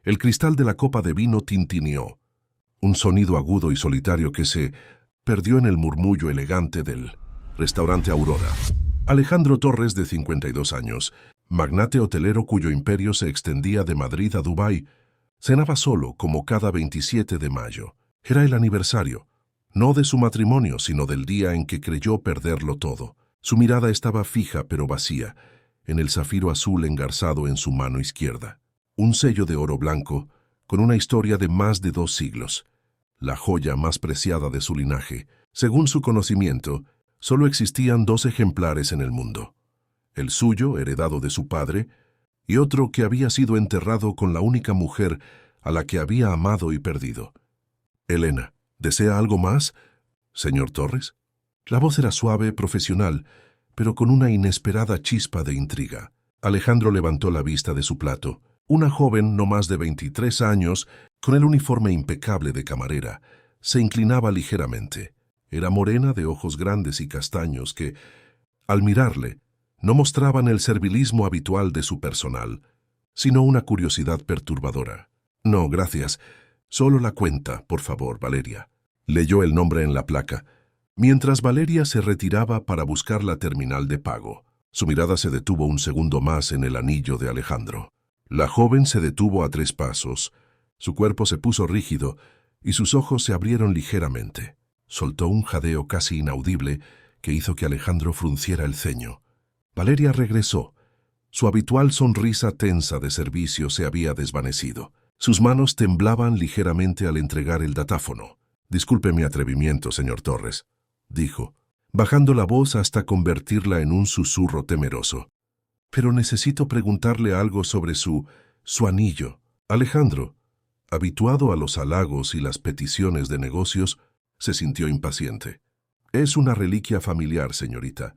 El cristal de la copa de vino tintineó, un sonido agudo y solitario que se perdió en el murmullo elegante del restaurante Aurora. Alejandro Torres, de 52 años, magnate hotelero cuyo imperio se extendía de Madrid a Dubái, cenaba solo como cada 27 de mayo. Era el aniversario, no de su matrimonio, sino del día en que creyó perderlo todo. Su mirada estaba fija pero vacía, en el zafiro azul engarzado en su mano izquierda. Un sello de oro blanco, con una historia de más de 2 siglos. La joya más preciada de su linaje. Según su conocimiento, solo existían 2 ejemplares en el mundo. El suyo, heredado de su padre, y otro que había sido enterrado con la única mujer a la que había amado y perdido. Elena, ¿desea algo más, señor Torres? La voz era suave, profesional, pero con una inesperada chispa de intriga. Alejandro levantó la vista de su plato. Una joven, no más de 23 años, con el uniforme impecable de camarera, se inclinaba ligeramente. Era morena, de ojos grandes y castaños que, al mirarle, no mostraban el servilismo habitual de su personal, sino una curiosidad perturbadora. No, gracias. Solo la cuenta, por favor, Valeria. Leyó el nombre en la placa, mientras Valeria se retiraba para buscar la terminal de pago. Su mirada se detuvo un segundo más en el anillo de Alejandro. La joven se detuvo a 3 pasos. Su cuerpo se puso rígido y sus ojos se abrieron ligeramente. Soltó un jadeo casi inaudible que hizo que Alejandro frunciera el ceño. Valeria regresó. Su habitual sonrisa tensa de servicio se había desvanecido. Sus manos temblaban ligeramente al entregar el datáfono. «Disculpe mi atrevimiento, señor Torres», dijo, bajando la voz hasta convertirla en un susurro temeroso. «Pero necesito preguntarle algo sobre su anillo». Alejandro, habituado a los halagos y las peticiones de negocios, se sintió impaciente. «Es una reliquia familiar, señorita.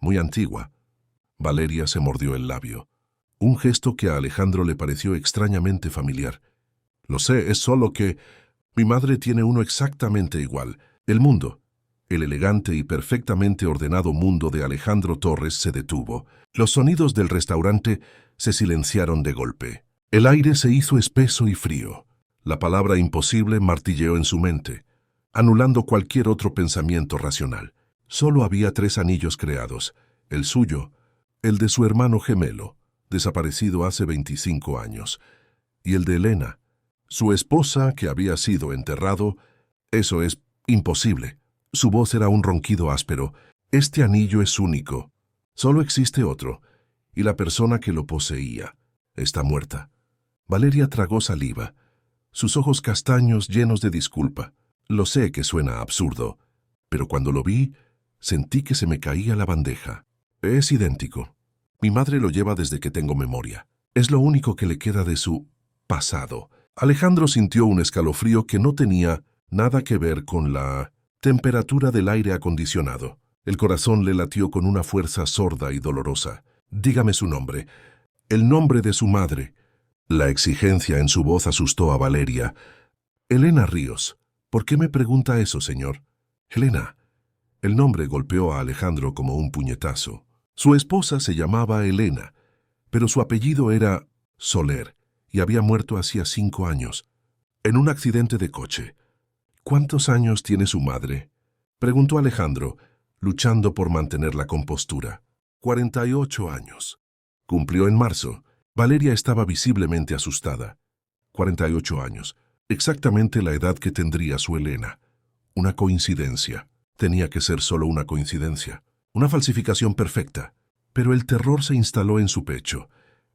Muy antigua». Valeria se mordió el labio. Un gesto que a Alejandro le pareció extrañamente familiar. «Lo sé, es solo que mi madre tiene uno exactamente igual». El mundo, el elegante y perfectamente ordenado mundo de Alejandro Torres se detuvo. Los sonidos del restaurante se silenciaron de golpe. El aire se hizo espeso y frío. La palabra imposible martilleó en su mente, anulando cualquier otro pensamiento racional. Solo había 3 anillos creados: el suyo, el de su hermano gemelo, desaparecido hace 25 años, y el de Elena, su esposa, que había sido enterrado. «Eso es imposible». Su voz era un ronquido áspero. «Este anillo es único. Solo existe otro, y la persona que lo poseía está muerta». Valeria tragó saliva, sus ojos castaños llenos de disculpa. «Lo sé que suena absurdo, pero cuando lo vi, sentí que se me caía la bandeja. Es idéntico. Mi madre lo lleva desde que tengo memoria. Es lo único que le queda de su pasado». Alejandro sintió un escalofrío que no tenía nada que ver con la temperatura del aire acondicionado. El corazón le latió con una fuerza sorda y dolorosa. «Dígame su nombre». «El nombre de su madre». La exigencia en su voz asustó a Valeria. «Elena Ríos». «¿Por qué me pregunta eso, señor?» «Elena». El nombre golpeó a Alejandro como un puñetazo. Su esposa se llamaba Elena, pero su apellido era Soler y había muerto hacía 5 años, en un accidente de coche. «¿Cuántos años tiene su madre?», preguntó Alejandro, luchando por mantener la compostura. 48 años. Cumplió en marzo. Valeria estaba visiblemente asustada. 48 años. Exactamente la edad que tendría su Elena. Una coincidencia. Tenía que ser solo una coincidencia. Una falsificación perfecta. Pero el terror se instaló en su pecho.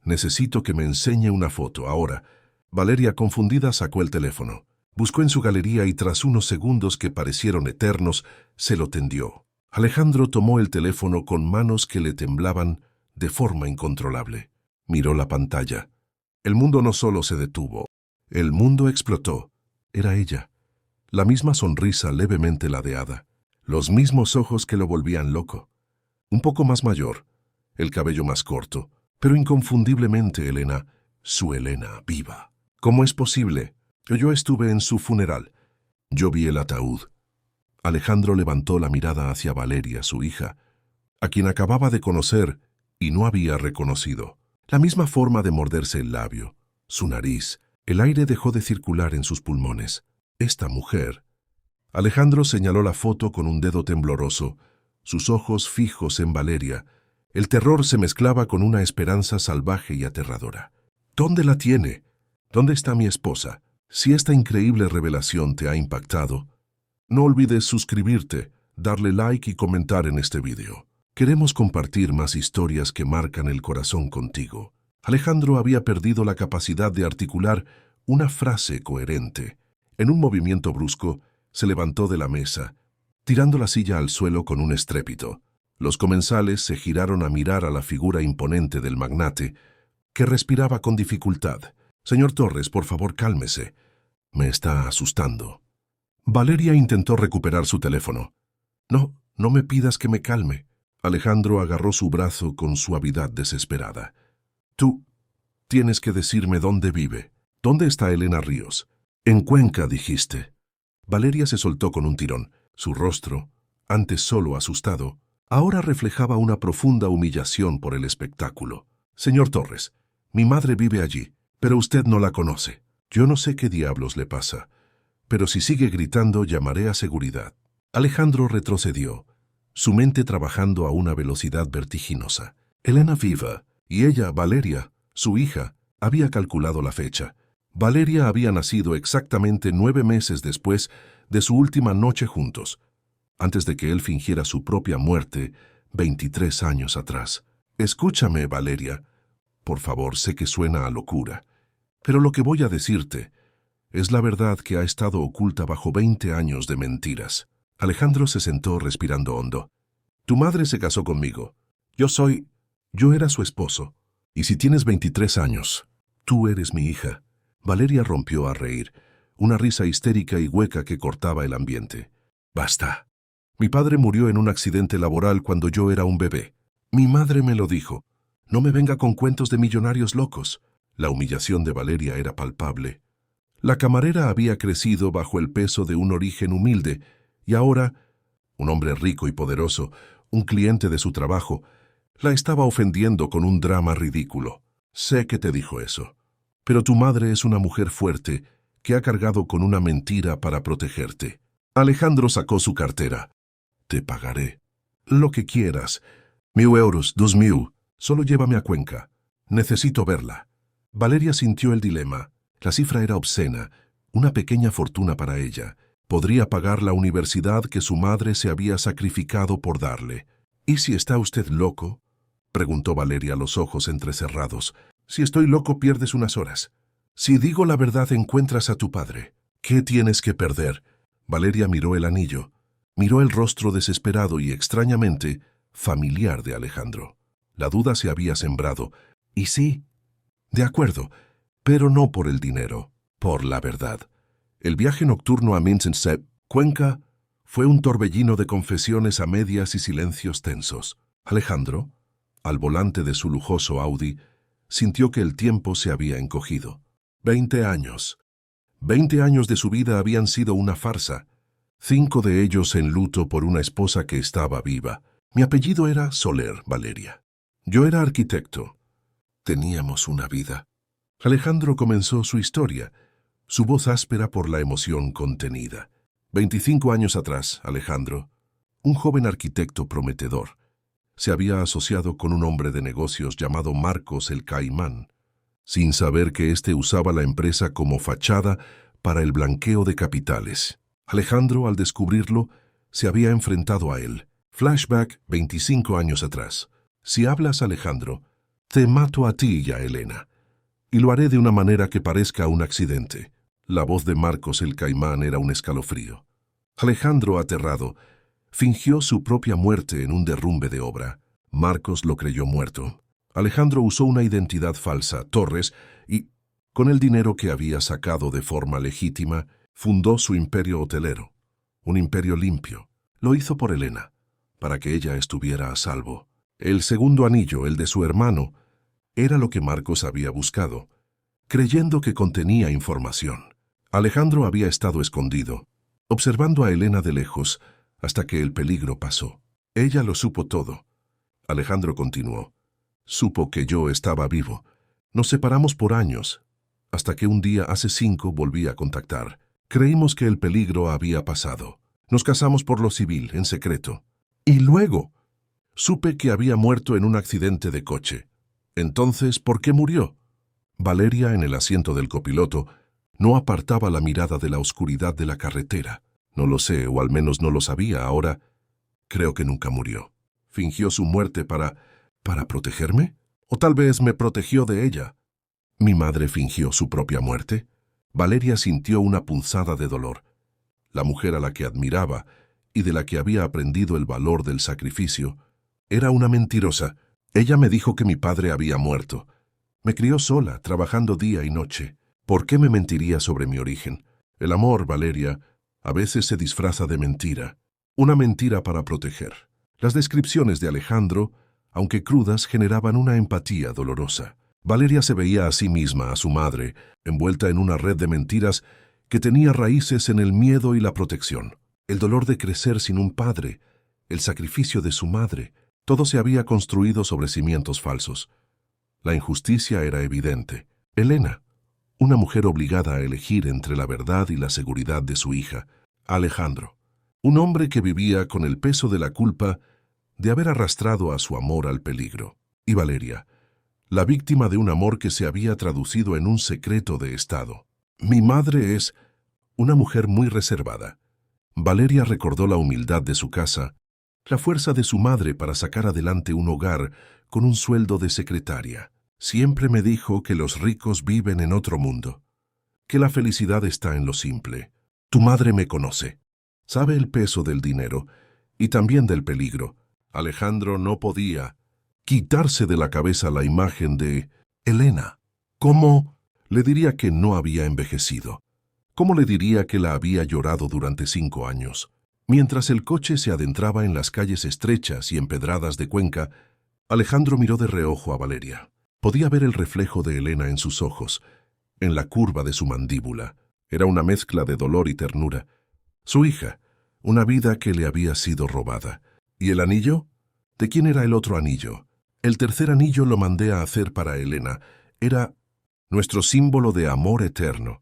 «Necesito que me enseñe una foto, ahora». Valeria, confundida, sacó el teléfono. Buscó en su galería y tras unos segundos que parecieron eternos, se lo tendió. Alejandro tomó el teléfono con manos que le temblaban de forma incontrolable. Miró la pantalla. El mundo no solo se detuvo, el mundo explotó. Era ella. La misma sonrisa levemente ladeada. Los mismos ojos que lo volvían loco. Un poco más mayor, el cabello más corto, pero inconfundiblemente Elena, su Elena viva. «¿Cómo es posible? Yo estuve en su funeral. Yo vi el ataúd». Alejandro levantó la mirada hacia Valeria, su hija, a quien acababa de conocer y no había reconocido. La misma forma de morderse el labio, su nariz, El aire dejó de circular en sus pulmones. Esta mujer. Alejandro señaló la foto con un dedo tembloroso, sus ojos fijos en Valeria. El terror se mezclaba con una esperanza salvaje y aterradora. ¿Dónde la tiene? ¿Dónde está mi esposa? Si esta increíble revelación te ha impactado, no olvides suscribirte, darle like y comentar en este video. Queremos compartir más historias que marcan el corazón contigo. Alejandro había perdido la capacidad de articular una frase coherente. En un movimiento brusco, se levantó de la mesa, tirando la silla al suelo con un estrépito. Los comensales se giraron a mirar a la figura imponente del magnate, que respiraba con dificultad. «Señor Torres, por favor, cálmese. Me está asustando». Valeria intentó recuperar su teléfono. «No, no me pidas que me calme». Alejandro agarró su brazo con suavidad desesperada. «Tú tienes que decirme dónde vive. ¿Dónde está Elena Ríos?» «En Cuenca, dijiste». Valeria se soltó con un tirón. Su rostro, antes solo asustado, ahora reflejaba una profunda humillación por el espectáculo. «Señor Torres, mi madre vive allí, pero usted no la conoce. Yo no sé qué diablos le pasa, pero si sigue gritando llamaré a seguridad». Alejandro retrocedió, su mente trabajando a una velocidad vertiginosa. Elena viva, y ella, Valeria, su hija, había calculado la fecha. Valeria había nacido exactamente 9 meses después de su última noche juntos, antes de que él fingiera su propia muerte 23 años atrás. «Escúchame, Valeria. Por favor, sé que suena a locura, pero lo que voy a decirte es la verdad que ha estado oculta bajo 20 años de mentiras». Alejandro se sentó respirando hondo. «Tu madre se casó conmigo. Yo era su esposo. Y si tienes 23 años, tú eres mi hija». Valeria rompió a reír, una risa histérica y hueca que cortaba el ambiente. «Basta. Mi padre murió en un accidente laboral cuando yo era un bebé. Mi madre me lo dijo. No me venga con cuentos de millonarios locos». La humillación de Valeria era palpable. La camarera había crecido bajo el peso de un origen humilde, y ahora, un hombre rico y poderoso, un cliente de su trabajo, la estaba ofendiendo con un drama ridículo. «Sé que te dijo eso, pero tu madre es una mujer fuerte que ha cargado con una mentira para protegerte». Alejandro sacó su cartera. «Te pagaré. Lo que quieras. 1.000 euros, 2.000. Solo llévame a Cuenca. Necesito verla». Valeria sintió el dilema. La cifra era obscena, una pequeña fortuna para ella. Podría pagar la universidad que su madre se había sacrificado por darle. «¿Y si está usted loco?», preguntó Valeria, los ojos entrecerrados. «Si estoy loco, pierdes unas horas. Si digo la verdad, encuentras a tu padre. ¿Qué tienes que perder?». Valeria miró el anillo. Miró el rostro desesperado y extrañamente familiar de Alejandro. La duda se había sembrado. «¿Y sí? De acuerdo, pero no por el dinero, por la verdad». El viaje nocturno a Minsk, Cuenca, fue un torbellino de confesiones a medias y silencios tensos. Alejandro, al volante de su lujoso Audi, sintió que el tiempo se había encogido. 20 años. 20 años de su vida habían sido una farsa. 5 de ellos en luto por una esposa que estaba viva. «Mi apellido era Soler, Valeria. Yo era arquitecto. Teníamos una vida». Alejandro comenzó su historia, su voz áspera por la emoción contenida. 25 años atrás, Alejandro, un joven arquitecto prometedor, se había asociado con un hombre de negocios llamado Marcos el Caimán, sin saber que éste usaba la empresa como fachada para el blanqueo de capitales. Alejandro, al descubrirlo, se había enfrentado a él. Flashback 25 años atrás. «Si hablas, Alejandro, te mato a ti y a Elena. Y lo haré de una manera que parezca un accidente». La voz de Marcos el Caimán era un escalofrío. Alejandro, aterrado, fingió su propia muerte en un derrumbe de obra. Marcos lo creyó muerto. Alejandro usó una identidad falsa, Torres, y, con el dinero que había sacado de forma legítima, fundó su imperio hotelero. Un imperio limpio. Lo hizo por Elena, para que ella estuviera a salvo. El segundo anillo, el de su hermano, era lo que Marcos había buscado, creyendo que contenía información. Alejandro había estado escondido, observando a Elena de lejos, hasta que el peligro pasó. Ella lo supo todo. Alejandro continuó. «Supo que yo estaba vivo. Nos separamos por años. hasta que un día hace 5 volví a contactar. Creímos que el peligro había pasado. Nos casamos por lo civil, en secreto. Y luego supe que había muerto en un accidente de coche. Entonces, ¿por qué murió? Valeria, en el asiento del copiloto, no apartaba la mirada de la oscuridad de la carretera. No lo sé, o al menos no lo sabía ahora. Creo que nunca murió. ¿Fingió su muerte para protegerme? ¿O tal vez me protegió de ella? ¿Mi madre fingió su propia muerte? Valeria sintió una punzada de dolor. La mujer a la que admiraba y de la que había aprendido el valor del sacrificio era una mentirosa. Ella me dijo que mi padre había muerto. Me crió sola, trabajando día y noche. ¿Por qué me mentiría sobre mi origen? El amor, Valeria, a veces se disfraza de mentira. Una mentira para proteger. Las descripciones de Alejandro, aunque crudas, generaban una empatía dolorosa. Valeria se veía a sí misma, a su madre, envuelta en una red de mentiras que tenía raíces en el miedo y la protección. El dolor de crecer sin un padre, el sacrificio de su madre, todo se había construido sobre cimientos falsos. La injusticia era evidente. Elena, una mujer obligada a elegir entre la verdad y la seguridad de su hija. Alejandro, un hombre que vivía con el peso de la culpa de haber arrastrado a su amor al peligro. Y Valeria, la víctima de un amor que se había traducido en un secreto de Estado. Mi madre es una mujer muy reservada. Valeria recordó la humildad de su casa, la fuerza de su madre para sacar adelante un hogar con un sueldo de secretaria. Siempre me dijo que los ricos viven en otro mundo, que la felicidad está en lo simple. Tu madre me conoce, sabe el peso del dinero y también del peligro. Alejandro no podía quitarse de la cabeza la imagen de Elena. ¿Cómo le diría que no había envejecido? ¿Cómo le diría que la había llorado durante 5 años? Mientras el coche se adentraba en las calles estrechas y empedradas de Cuenca, Alejandro miró de reojo a Valeria. Podía ver el reflejo de Elena en sus ojos, en la curva de su mandíbula. Era una mezcla de dolor y ternura. Su hija, una vida que le había sido robada. ¿Y el anillo? ¿De quién era el otro anillo? El tercer anillo lo mandé a hacer para Elena. Era nuestro símbolo de amor eterno.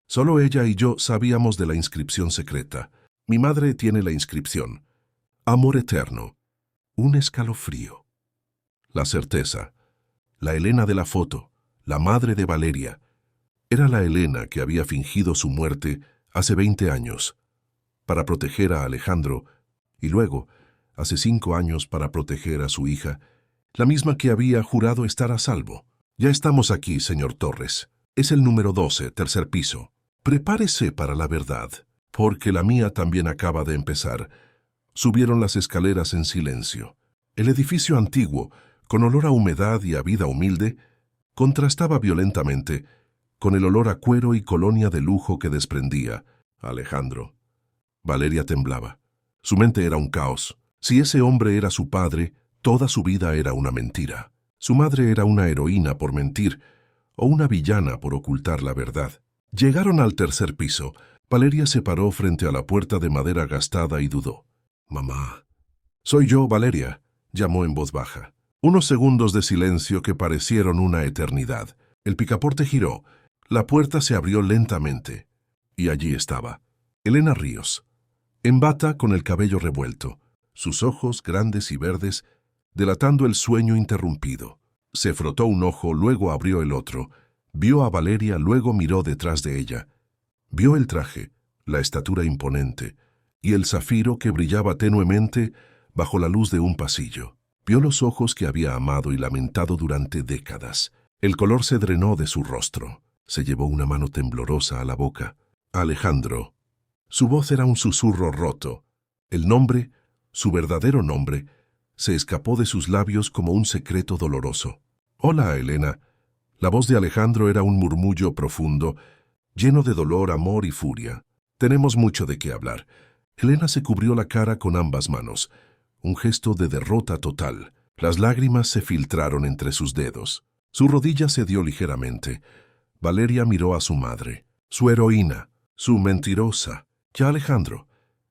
Solo ella y yo sabíamos de la inscripción secreta. Mi madre tiene la inscripción. Amor eterno. Un escalofrío. La certeza. La Elena de la foto, la madre de Valeria, era la Elena que había fingido su muerte hace 20 años, para proteger a Alejandro, y luego, hace 5 años, para proteger a su hija, la misma que había jurado estar a salvo. Ya estamos aquí, señor Torres. Es el número 12, tercer piso. Prepárese para la verdad, porque la mía también acaba de empezar. Subieron las escaleras en silencio. El edificio antiguo, con olor a humedad y a vida humilde, contrastaba violentamente con el olor a cuero y colonia de lujo que desprendía Alejandro. Valeria temblaba. Su mente era un caos. Si ese hombre era su padre, toda su vida era una mentira. Su madre era una heroína por mentir, o una villana por ocultar la verdad. Llegaron al tercer piso. Valeria se paró frente a la puerta de madera gastada y dudó. «Mamá». «Soy yo, Valeria», llamó en voz baja. Unos segundos de silencio que parecieron una eternidad. El picaporte giró. La puerta se abrió lentamente. Y allí estaba Elena Ríos, en bata con el cabello revuelto, sus ojos grandes y verdes, delatando el sueño interrumpido. Se frotó un ojo, luego abrió el otro. Vio a Valeria, luego miró detrás de ella. Vio el traje, la estatura imponente, y el zafiro que brillaba tenuemente bajo la luz de un pasillo. Vio los ojos que había amado y lamentado durante décadas. El color se drenó de su rostro. Se llevó una mano temblorosa a la boca. Alejandro. Su voz era un susurro roto. El nombre, su verdadero nombre, se escapó de sus labios como un secreto doloroso. «Hola, Elena». La voz de Alejandro era un murmullo profundo, lleno de dolor, amor y furia. «Tenemos mucho de qué hablar». Elena se cubrió la cara con ambas manos. Un gesto de derrota total. Las lágrimas se filtraron entre sus dedos. Su rodilla cedió ligeramente. Valeria miró a su madre, su heroína, su mentirosa, ya Alejandro,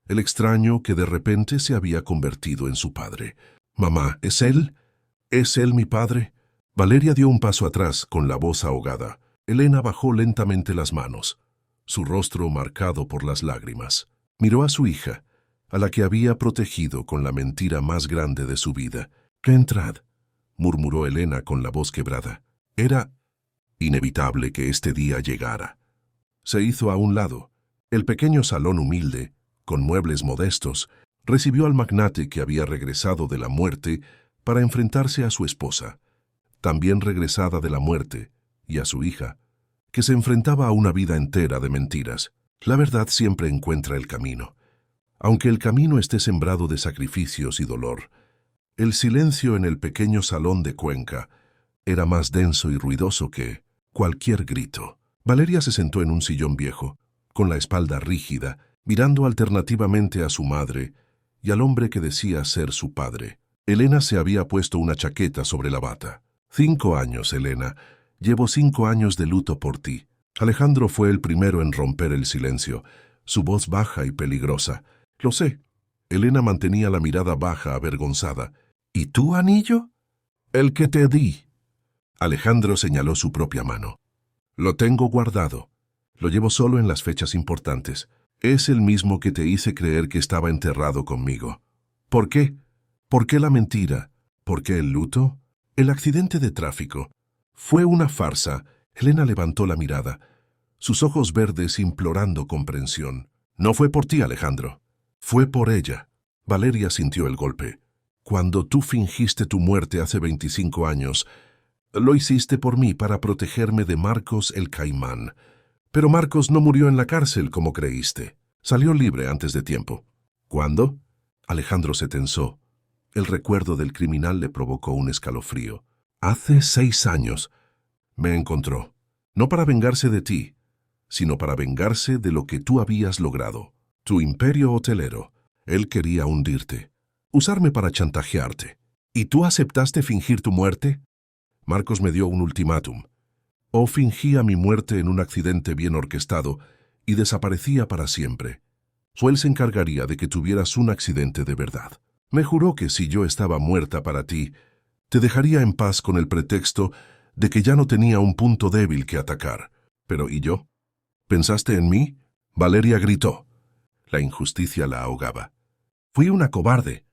el extraño que de repente se había convertido en su padre. «Mamá, ¿es él? ¿Es él mi padre?» Valeria dio un paso atrás con la voz ahogada. Elena bajó lentamente las manos, su rostro marcado por las lágrimas. Miró a su hija, a la que había protegido con la mentira más grande de su vida. «Entrad», murmuró Elena con la voz quebrada. Era inevitable que este día llegara. Se hizo a un lado. El pequeño salón humilde, con muebles modestos, recibió al magnate que había regresado de la muerte para enfrentarse a su esposa, también regresada de la muerte, y a su hija, que se enfrentaba a una vida entera de mentiras. La verdad siempre encuentra el camino. Aunque el camino esté sembrado de sacrificios y dolor, el silencio en el pequeño salón de Cuenca era más denso y ruidoso que cualquier grito. Valeria se sentó en un sillón viejo, con la espalda rígida, mirando alternativamente a su madre y al hombre que decía ser su padre. Elena se había puesto una chaqueta sobre la bata. 5 años, Elena. Llevo 5 años de luto por ti. Alejandro fue el primero en romper el silencio, su voz baja y peligrosa. Lo sé. Elena mantenía la mirada baja, avergonzada. ¿Y tú, anillo? El que te di. Alejandro señaló su propia mano. Lo tengo guardado. Lo llevo solo en las fechas importantes. Es el mismo que te hice creer que estaba enterrado conmigo. ¿Por qué? ¿Por qué la mentira? ¿Por qué el luto? El accidente de tráfico. Fue una farsa. Elena levantó la mirada, sus ojos verdes implorando comprensión. No fue por ti, Alejandro. Fue por ella. Valeria sintió el golpe. Cuando tú fingiste tu muerte hace 25 años, lo hiciste por mí para protegerme de Marcos el Caimán. Pero Marcos no murió en la cárcel como creíste. Salió libre antes de tiempo. ¿Cuándo? Alejandro se tensó. El recuerdo del criminal le provocó un escalofrío. Hace 6 años. Me encontró. No para vengarse de ti, sino para vengarse de lo que tú habías logrado. Tu imperio hotelero. Él quería hundirte. Usarme para chantajearte. ¿Y tú aceptaste fingir tu muerte? Marcos me dio un ultimátum. O fingía mi muerte en un accidente bien orquestado y desaparecía para siempre. O él se encargaría de que tuvieras un accidente de verdad. Me juró que si yo estaba muerta para ti, te dejaría en paz con el pretexto de que ya no tenía un punto débil que atacar. Pero ¿y yo? ¿Pensaste en mí? Valeria gritó. La injusticia la ahogaba. Fui una cobarde.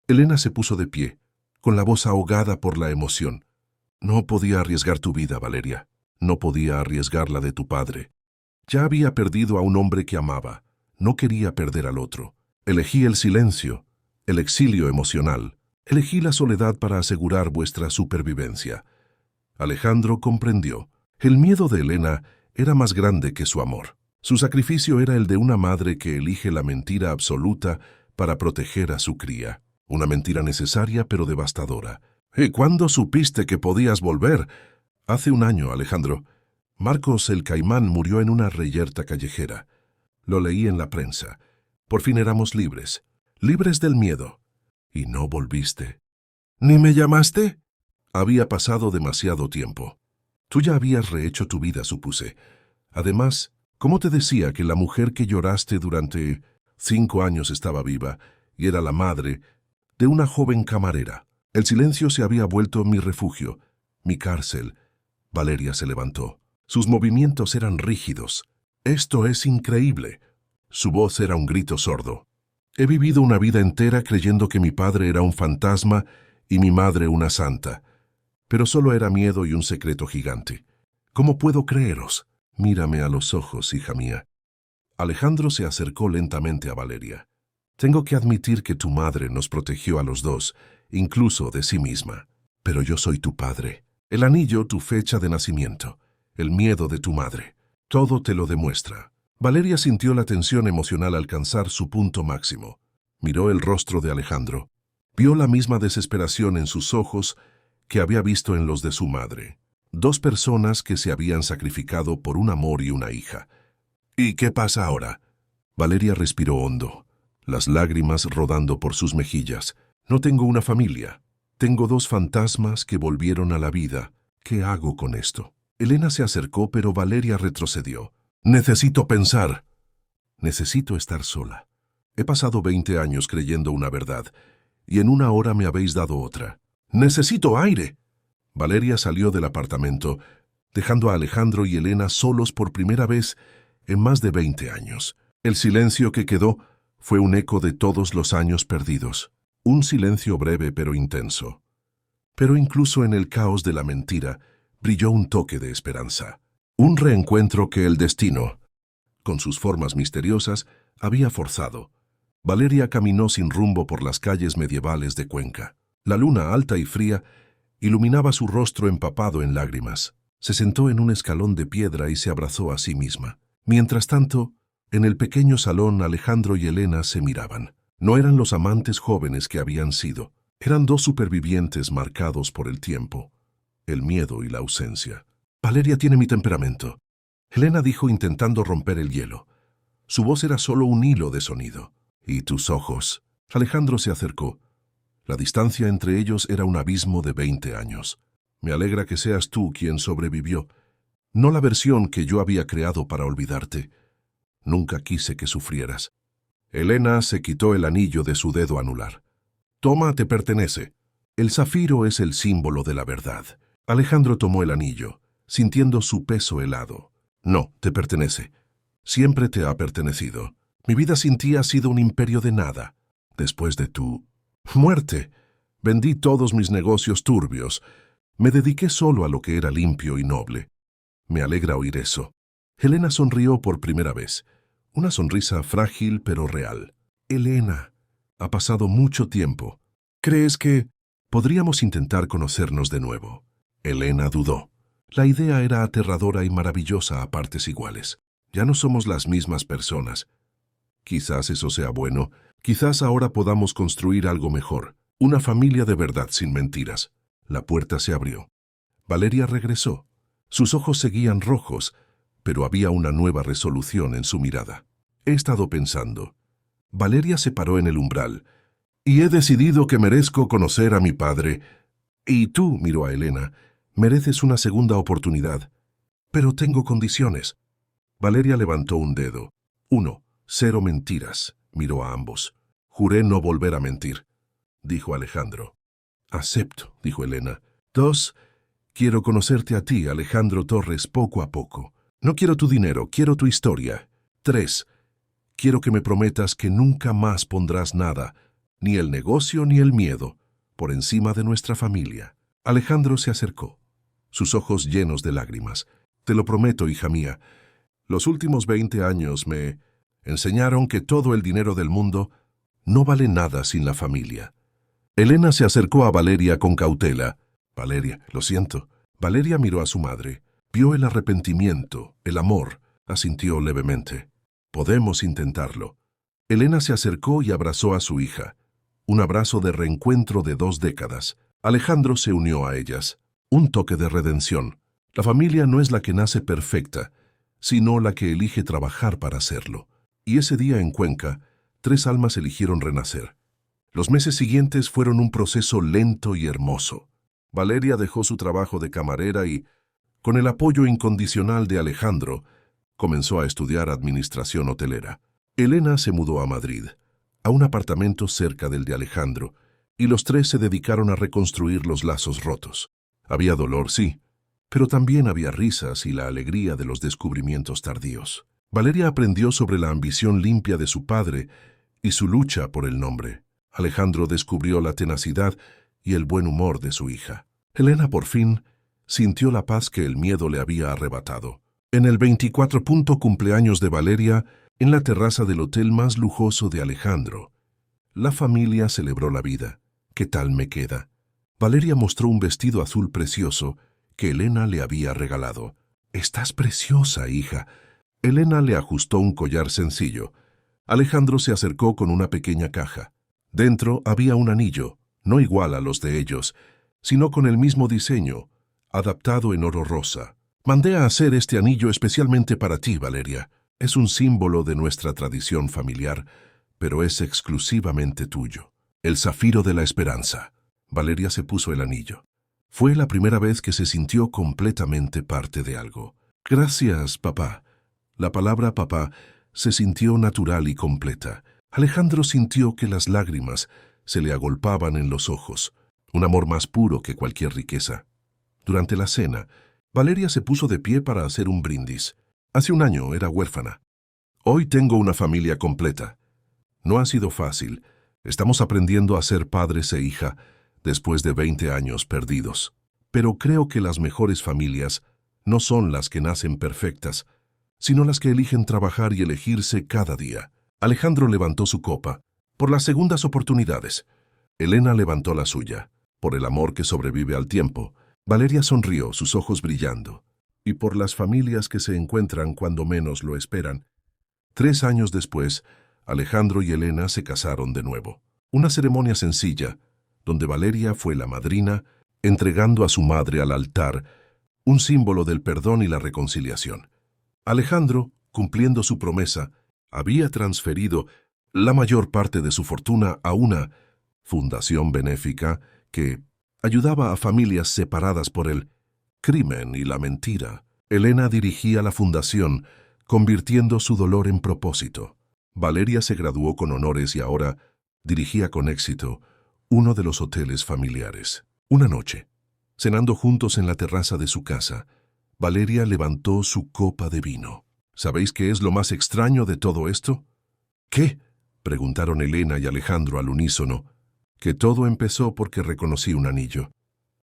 Elena se puso de pie, con la voz ahogada por la emoción. No podía arriesgar tu vida, Valeria. No podía arriesgar la de tu padre. Ya había perdido a un hombre que amaba. No quería perder al otro. Elegí el silencio, el exilio emocional. Elegí la soledad para asegurar vuestra supervivencia. Alejandro comprendió. El miedo de Elena era más grande que su amor. Su sacrificio era el de una madre que elige la mentira absoluta para proteger a su cría. Una mentira necesaria pero devastadora. ¿Y cuándo supiste que podías volver? Hace 1 año, Alejandro. Marcos el Caimán murió en una reyerta callejera. Lo leí en la prensa. Por fin éramos libres. Libres del miedo. Y no volviste. ¿Ni me llamaste? Había pasado demasiado tiempo. Tú ya habías rehecho tu vida, supuse. Además, ¿cómo te decía que la mujer que lloraste durante 5 años estaba viva y era la madre de una joven camarera? El silencio se había vuelto mi refugio, mi cárcel. Valeria se levantó. Sus movimientos eran rígidos. Esto es increíble. Su voz era un grito sordo. He vivido una vida entera creyendo que mi padre era un fantasma y mi madre una santa. Pero solo era miedo y un secreto gigante. ¿Cómo puedo creeros? Mírame a los ojos, hija mía. Alejandro se acercó lentamente a Valeria. Tengo que admitir que tu madre nos protegió a los dos, incluso de sí misma. Pero yo soy tu padre. El anillo, tu fecha de nacimiento. El miedo de tu madre. Todo te lo demuestra. Valeria sintió la tensión emocional alcanzar su punto máximo. Miró el rostro de Alejandro. Vio la misma desesperación en sus ojos que había visto en los de su madre. 2 personas que se habían sacrificado por un amor y una hija. ¿Y qué pasa ahora? Valeria respiró hondo, las lágrimas rodando por sus mejillas. No tengo una familia. Tengo 2 fantasmas que volvieron a la vida. ¿Qué hago con esto? Elena se acercó, pero Valeria retrocedió. Necesito pensar. Necesito estar sola. He pasado 20 años creyendo una verdad, y en 1 hora me habéis dado otra. ¡Necesito aire! Valeria salió del apartamento, dejando a Alejandro y Elena solos por primera vez en más de 20 años. El silencio que quedó fue un eco de todos los años perdidos, un silencio breve pero intenso. Pero incluso en el caos de la mentira brilló un toque de esperanza, un reencuentro que el destino, con sus formas misteriosas, había forzado. Valeria caminó sin rumbo por las calles medievales de Cuenca. La luna alta y fría iluminaba su rostro empapado en lágrimas. Se sentó en un escalón de piedra y se abrazó a sí misma. Mientras tanto, en el pequeño salón Alejandro y Elena se miraban. No eran los amantes jóvenes que habían sido. Eran dos supervivientes marcados por el tiempo, el miedo y la ausencia. Valeria tiene mi temperamento, Elena dijo intentando romper el hielo. Su voz era solo un hilo de sonido. ¿Y tus ojos? Alejandro se acercó. La distancia entre ellos era un abismo de 20 años. Me alegra que seas tú quien sobrevivió, no la versión que yo había creado para olvidarte. Nunca quise que sufrieras. Elena se quitó el anillo de su dedo anular. Toma, te pertenece. El zafiro es el símbolo de la verdad. Alejandro tomó el anillo, sintiendo su peso helado. No, te pertenece. Siempre te ha pertenecido. Mi vida sin ti ha sido un imperio de nada. Después de tu muerte, vendí todos mis negocios turbios. Me dediqué solo a lo que era limpio y noble. Me alegra oír eso. Elena sonrió por primera vez. Una sonrisa frágil pero real. Elena, ha pasado mucho tiempo. ¿Crees que podríamos intentar conocernos de nuevo? Elena dudó. La idea era aterradora y maravillosa a partes iguales. Ya no somos las mismas personas. Quizás eso sea bueno. Quizás ahora podamos construir algo mejor. Una familia de verdad sin mentiras. La puerta se abrió. Valeria regresó. Sus ojos seguían rojos, pero había una nueva resolución en su mirada. He estado pensando. Valeria se paró en el umbral. Y he decidido que merezco conocer a mi padre. Y tú, miró a Elena, mereces una segunda oportunidad. Pero tengo condiciones. Valeria levantó un dedo. 1. 0 mentiras. Miró a ambos. Juré no volver a mentir, dijo Alejandro. Acepto, dijo Elena. 2. Quiero conocerte a ti, Alejandro Torres, poco a poco. No quiero tu dinero, quiero tu historia. 3. Quiero que me prometas que nunca más pondrás nada, ni el negocio ni el miedo, por encima de nuestra familia. Alejandro se acercó, sus ojos llenos de lágrimas. Te lo prometo, hija mía. Los últimos 20 años me enseñaron que todo el dinero del mundo no vale nada sin la familia. Elena se acercó a Valeria con cautela. Valeria, lo siento. Valeria miró a su madre. Vio el arrepentimiento, el amor. Asintió levemente. Podemos intentarlo. Elena se acercó y abrazó a su hija. Un abrazo de reencuentro de 2 décadas. Alejandro se unió a ellas. Un toque de redención. La familia no es la que nace perfecta, sino la que elige trabajar para hacerlo. Y ese día en Cuenca, 3 almas eligieron renacer. Los meses siguientes fueron un proceso lento y hermoso. Valeria dejó su trabajo de camarera y, con el apoyo incondicional de Alejandro, comenzó a estudiar administración hotelera. Elena se mudó a Madrid, a un apartamento cerca del de Alejandro, y los 3 se dedicaron a reconstruir los lazos rotos. Había dolor, sí, pero también había risas y la alegría de los descubrimientos tardíos. Valeria aprendió sobre la ambición limpia de su padre y su lucha por el nombre. Alejandro descubrió la tenacidad y el buen humor de su hija. Elena, por fin, sintió la paz que el miedo le había arrebatado. En el 24 cumpleaños de Valeria, en la terraza del hotel más lujoso de Alejandro, la familia celebró la vida. ¿Qué tal me queda? Valeria mostró un vestido azul precioso que Elena le había regalado. Estás preciosa, hija. Elena le ajustó un collar sencillo. Alejandro se acercó con una pequeña caja. Dentro había un anillo, no igual a los de ellos, sino con el mismo diseño, adaptado en oro rosa. Mandé a hacer este anillo especialmente para ti, Valeria. Es un símbolo de nuestra tradición familiar, pero es exclusivamente tuyo. El zafiro de la esperanza. Valeria se puso el anillo. Fue la primera vez que se sintió completamente parte de algo. Gracias, papá. La palabra papá se sintió natural y completa. Alejandro sintió que las lágrimas se le agolpaban en los ojos, un amor más puro que cualquier riqueza. Durante la cena, Valeria se puso de pie para hacer un brindis. Hace un año era huérfana. Hoy tengo una familia completa. No ha sido fácil. Estamos aprendiendo a ser padres e hija después de 20 años perdidos. Pero creo que las mejores familias no son las que nacen perfectas, sino las que eligen trabajar y elegirse cada día. Alejandro levantó su copa. Por las segundas oportunidades. Elena levantó la suya. Por el amor que sobrevive al tiempo. Valeria sonrió, sus ojos brillando. Y por las familias que se encuentran cuando menos lo esperan. 3 años después, Alejandro y Elena se casaron de nuevo. Una ceremonia sencilla, donde Valeria fue la madrina, entregando a su madre al altar, un símbolo del perdón y la reconciliación. Alejandro, cumpliendo su promesa, había transferido la mayor parte de su fortuna a una fundación benéfica que ayudaba a familias separadas por el crimen y la mentira. Elena dirigía la fundación, convirtiendo su dolor en propósito. Valeria se graduó con honores y ahora dirigía con éxito uno de los hoteles familiares. Una noche, cenando juntos en la terraza de su casa, Valeria levantó su copa de vino. ¿Sabéis qué es lo más extraño de todo esto? ¿Qué? Preguntaron Elena y Alejandro al unísono. Que todo empezó porque reconocí un anillo.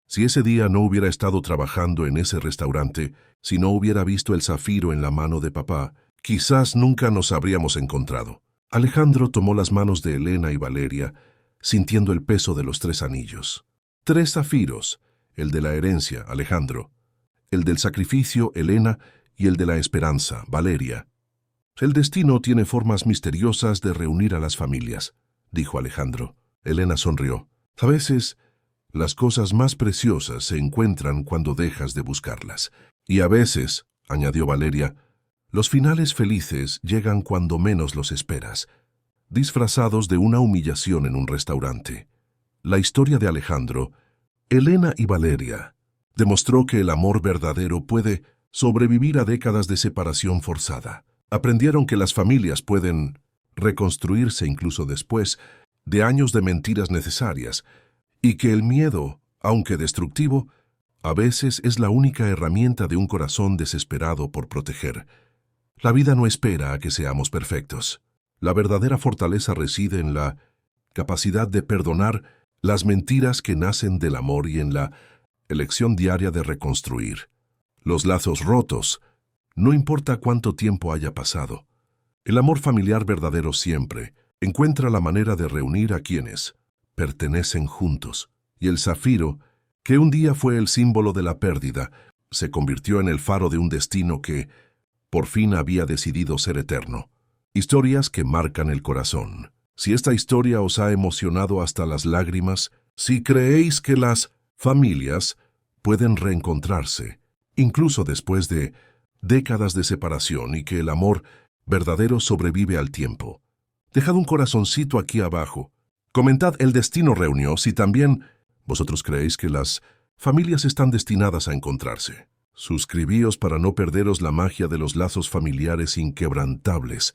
Si ese día no hubiera estado trabajando en ese restaurante, si no hubiera visto el zafiro en la mano de papá, quizás nunca nos habríamos encontrado. Alejandro tomó las manos de Elena y Valeria, sintiendo el peso de los 3 anillos. 3 zafiros, el de la herencia, Alejandro, el del sacrificio, Elena, y el de la esperanza, Valeria. El destino tiene formas misteriosas de reunir a las familias, dijo Alejandro. Elena sonrió. A veces, las cosas más preciosas se encuentran cuando dejas de buscarlas. Y a veces, añadió Valeria, los finales felices llegan cuando menos los esperas, disfrazados de una humillación en un restaurante. La historia de Alejandro, Elena y Valeria demostró que el amor verdadero puede sobrevivir a décadas de separación forzada. Aprendieron que las familias pueden reconstruirse incluso después de años de mentiras necesarias, y que el miedo, aunque destructivo, a veces es la única herramienta de un corazón desesperado por proteger. La vida no espera a que seamos perfectos. La verdadera fortaleza reside en la capacidad de perdonar las mentiras que nacen del amor y en la elección diaria de reconstruir los lazos rotos, no importa cuánto tiempo haya pasado. El amor familiar verdadero siempre encuentra la manera de reunir a quienes pertenecen juntos, y el zafiro, que un día fue el símbolo de la pérdida, se convirtió en el faro de un destino que, por fin, había decidido ser eterno. Historias que marcan el corazón. Si esta historia os ha emocionado hasta las lágrimas, si creéis que las familias pueden reencontrarse, incluso después de décadas de separación, y que el amor verdadero sobrevive al tiempo, dejad un corazoncito aquí abajo. Comentad el destino reunió si también vosotros creéis que las familias están destinadas a encontrarse. Suscribíos para no perderos la magia de los lazos familiares inquebrantables